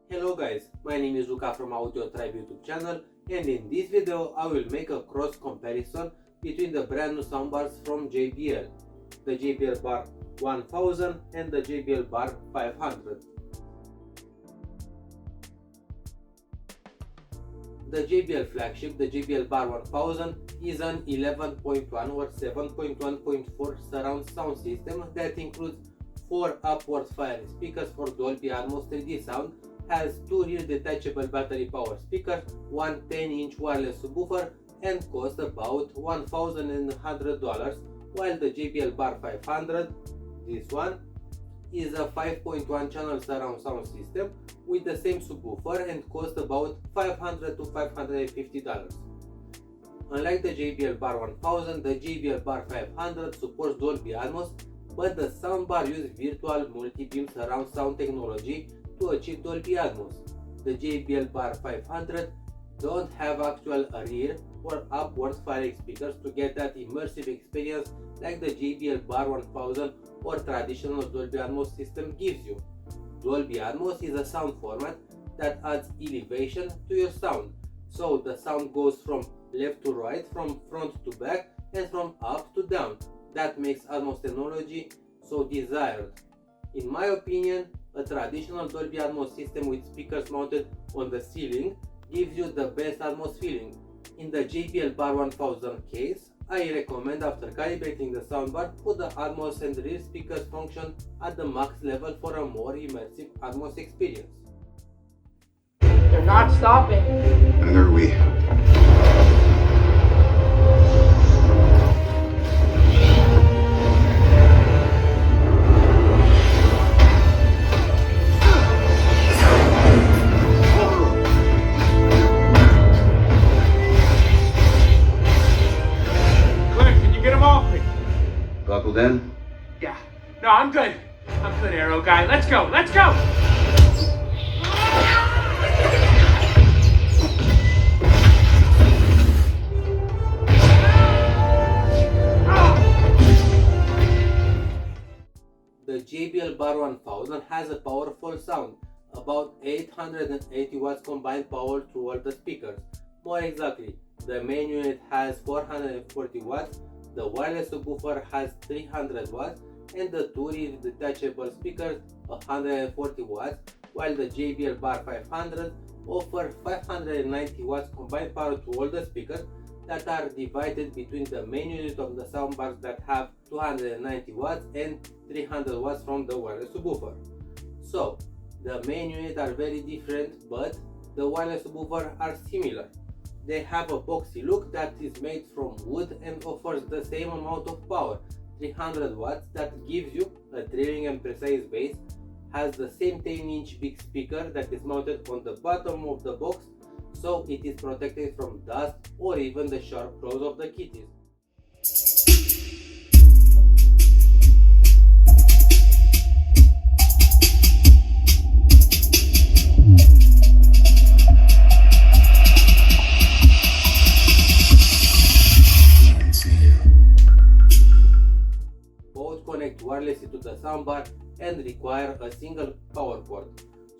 Hello guys, my name is Luca from AudioTribe YouTube Channel, and in this video I will make a cross comparison between the brand new soundbars from JBL, the JBL BAR 1000 and the JBL BAR 500. The JBL flagship, the JBL BAR 1000, is an 11.1 or 7.1.4 surround sound system that includes 4 upward firing speakers for Dolby Atmos 3D sound, has 2 rear detachable battery power speakers, one 10-inch wireless subwoofer, and costs about $1,100, while the JBL BAR 500, this one, is a 5.1 channel surround sound system with the same subwoofer and costs about $500 to $550. Unlike the JBL BAR 1000, the JBL BAR 500 supports Dolby Atmos, but the soundbar uses virtual multi-beam surround sound technology to achieve Dolby Atmos. The JBL BAR 500 don't have actual rear or upward firing speakers to get that immersive experience like the JBL BAR 1000 or traditional Dolby Atmos system gives you. Dolby Atmos is a sound format that adds elevation to your sound, so the sound goes from left to right, from front to back, and from up to down. That makes Atmos technology so desired. In my opinion, a traditional Dolby Atmos system with speakers mounted on the ceiling gives you the best Atmos feeling. In the JBL BAR 1000 case, I recommend after calibrating the soundbar, put the Atmos and rear speakers function at the max level for a more immersive Atmos experience. They're not stopping. Neither are we. Buckled in? Yeah. No, I'm good. I'm good, Arrow guy. Let's go. Let's go. The JBL BAR 1000 has a powerful sound, about 880 watts combined power through all the speakers. More exactly, the main unit has 440 watts, the wireless subwoofer has 300 watts, and the 2 rear detachable speakers 140 watts, while the JBL BAR 500 offers 590 watts combined power to all the speakers that are divided between the main unit of the soundbars that have 290 watts and 300 watts from the wireless subwoofer. So, the main units are very different, but the wireless subwoofer are similar. They have a boxy look that is made from wood and offers the same amount of power, 300 watts, that gives you a thrilling and precise bass, has the same 10-inch big speaker that is mounted on the bottom of the box, so it is protected from dust or even the sharp claws of the kitties. Both connect wirelessly to the soundbar and require a single power cord,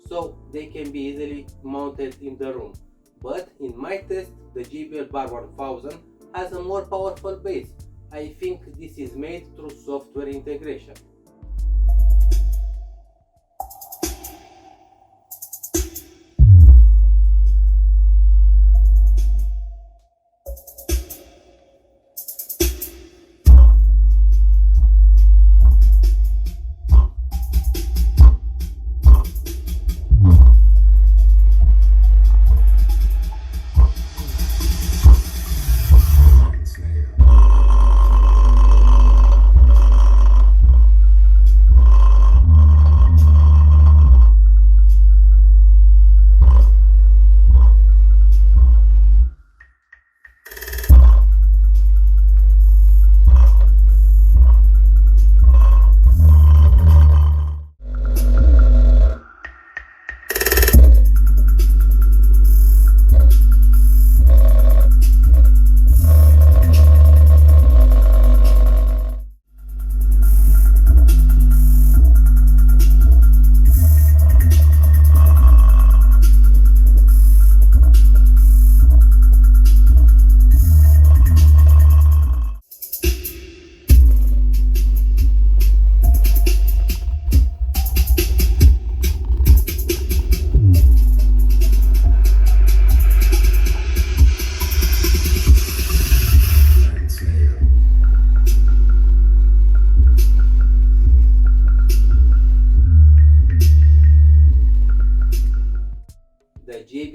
so they can be easily mounted in the room. But in my test, the JBL BAR 1000 has a more powerful bass. I think this is made through software integration.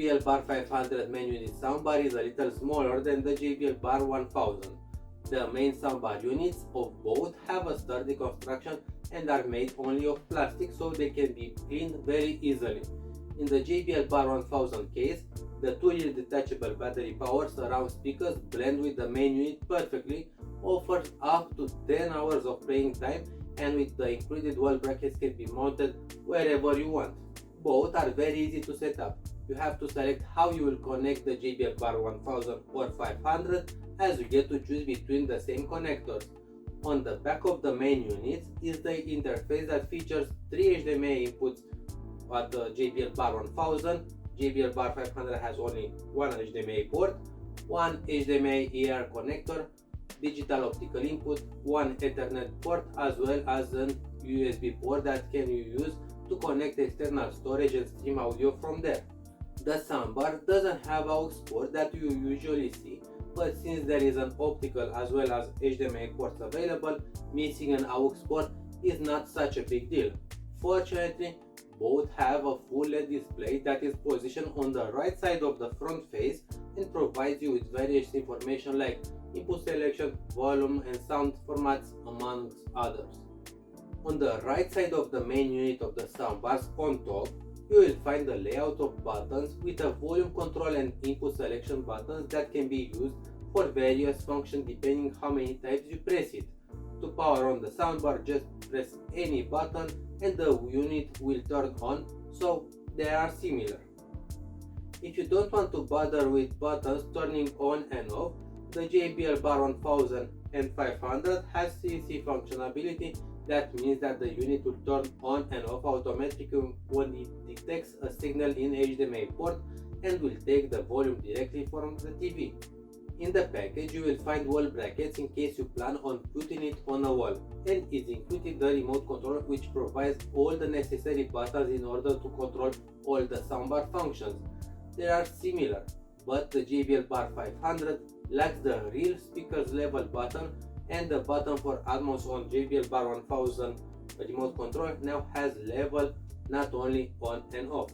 JBL BAR 500 main unit soundbar is a little smaller than the JBL BAR 1000. The main soundbar units of both have a sturdy construction and are made only of plastic, so they can be cleaned very easily. In the JBL BAR 1000 case, the 2-year detachable battery power surround speakers blend with the main unit perfectly, offers up to 10 hours of playing time, and with the included wall brackets can be mounted wherever you want. Both are very easy to set up. You have to select how you will connect the JBL BAR 1000 or 500, as you get to choose between the same connectors. On the back of the main units is the interface that features 3 HDMI inputs at the JBL BAR 1000. JBL BAR 500 has only one HDMI port, one HDMI AR connector, digital optical input, one Ethernet port, as well as an USB port that can you use to connect external storage and stream audio from there. The soundbar doesn't have aux port that you usually see, but since there is an optical as well as HDMI ports available, missing an aux port is not such a big deal. Fortunately, both have a full LED display that is positioned on the right side of the front face and provides you with various information like input selection, volume and sound formats, amongst others. On the right side of the main unit of the soundbars on top, you will find the layout of buttons with a volume control and input selection buttons that can be used for various functions depending how many times you press it. To power on the soundbar, just press any button and the unit will turn on, so they are similar. If you don't want to bother with buttons turning on and off, the JBL BAR 1000 and 500 has CNC functionality. That means that the unit will turn on and off automatically when it detects a signal in HDMI port and will take the volume directly from the TV. In the package, you will find wall brackets in case you plan on putting it on a wall, and is included the remote control, which provides all the necessary buttons in order to control all the soundbar functions. They are similar, but the JBL BAR 500 lacks the real speakers level button, and the button for Atmos on JBL BAR 1000 remote control now has level, not only on and off.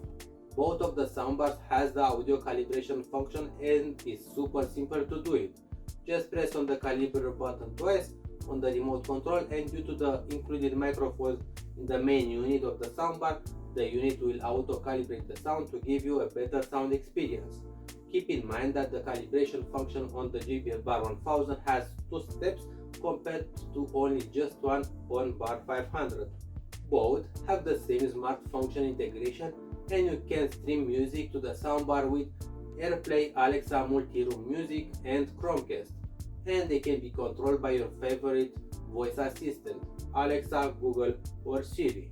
Both of the soundbars has the audio calibration function and is super simple to do it. Just press on the calibrate button twice on the remote control, and due to the included microphones in the main unit of the soundbar, the unit will auto calibrate the sound to give you a better sound experience. Keep in mind that the calibration function on the JBL BAR 1000 has 2 steps compared to only just one on BAR 500. Both have the same smart function integration, and you can stream music to the soundbar with AirPlay, Alexa, Multi-Room Music and Chromecast, and they can be controlled by your favorite voice assistant, Alexa, Google or Siri.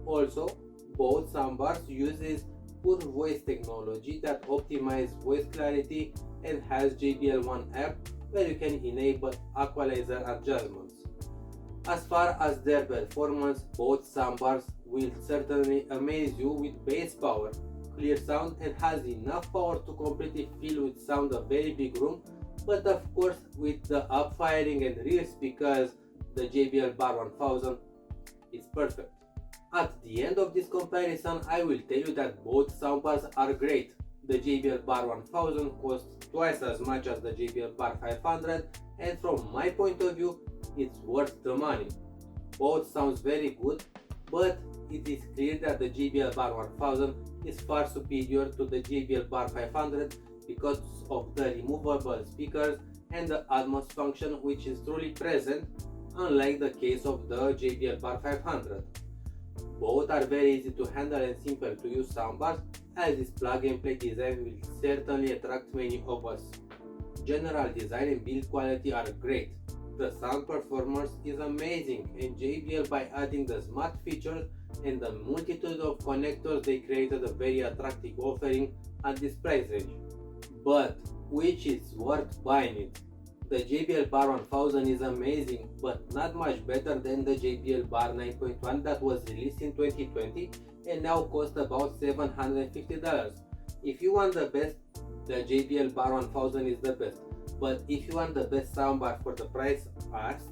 Also, both soundbars uses Pure Voice technology that optimizes voice clarity and has JBL One app where you can enable equalizer adjustments. As far as their performance, both soundbars will certainly amaze you with bass power, clear sound, and has enough power to completely fill with sound a very big room, but of course with the up-firing and rear speakers, the JBL BAR 1000 is perfect. At the end of this comparison, I will tell you that both soundbars are great. The JBL BAR 1000 costs twice as much as the JBL BAR 500, and from my point of view, it's worth the money. Both sounds very good, but it is clear that the JBL BAR 1000 is far superior to the JBL BAR 500 because of the removable speakers and the Atmos function, which is truly present, unlike the case of the JBL BAR 500. Both are very easy to handle and simple to use soundbars, as this plug and play design will certainly attract many of us. General design and build quality are great. The sound performance is amazing, and JBL, by adding the smart features and the multitude of connectors, they created a very attractive offering at this price range. But which is worth buying it? The JBL BAR 1000 is amazing, but not much better than the JBL BAR 9.1 that was released in 2020 and now costs about $750. If you want the best, the JBL BAR 1000 is the best. But if you want the best soundbar for the price asked,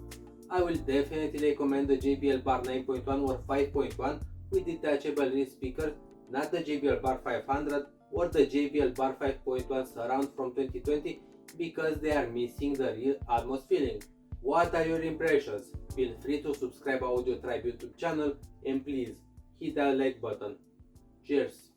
I will definitely recommend the JBL BAR 9.1 or 5.1 with detachable rear speakers, not the JBL BAR 500 or the JBL BAR 5.1 surround from 2020 because they are missing the real Atmos feeling. What are your impressions? Feel free to subscribe our AudioTribe YouTube channel and please hit that like button. Cheers!